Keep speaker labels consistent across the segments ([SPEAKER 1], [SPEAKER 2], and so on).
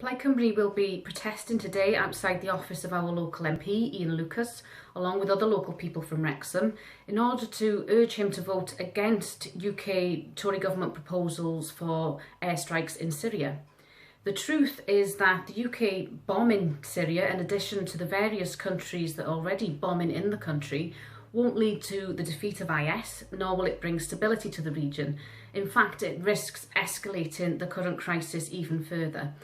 [SPEAKER 1] Plaid Cymru will be protesting today outside the office of our local MP, Ian Lucas, along with other local people from Wrexham, in order to urge him to vote against UK Tory government proposals for airstrikes in Syria. The truth is that the UK bombing Syria, in addition to the various countries that are already bombing in the country, won't lead to the defeat of IS, nor will it bring stability to the region. In fact, it risks escalating the current crisis even further.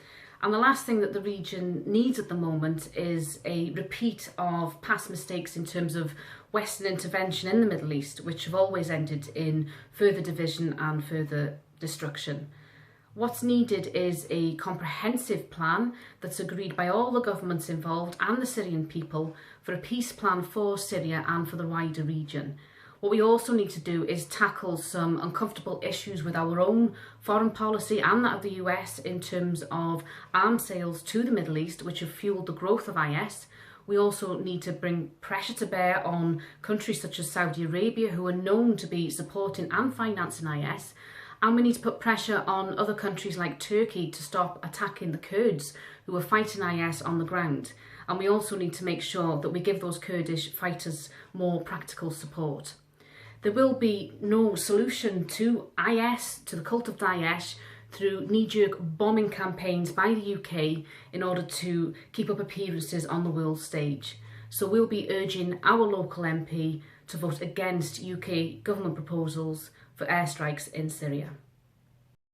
[SPEAKER 1] And the last thing that the region needs at the moment is a repeat of past mistakes in terms of Western intervention in the Middle East, which have always ended in further division and further destruction. What's needed is a comprehensive plan that's agreed by all the governments involved and the Syrian people for a peace plan for Syria and for the wider region. What we also need to do is tackle some uncomfortable issues with our own foreign policy and that of the US in terms of arms sales to the Middle East, which have fueled the growth of IS. We also need to bring pressure to bear on countries such as Saudi Arabia, who are known to be supporting and financing IS. And we need to put pressure on other countries like Turkey to stop attacking the Kurds who are fighting IS on the ground. And we also need to make sure that we give those Kurdish fighters more practical support. There will be no solution to IS, to the cult of Daesh, through knee-jerk bombing campaigns by the UK in order to keep up appearances on the world stage. So we'll be urging our local MP to vote against UK government proposals for airstrikes in Syria.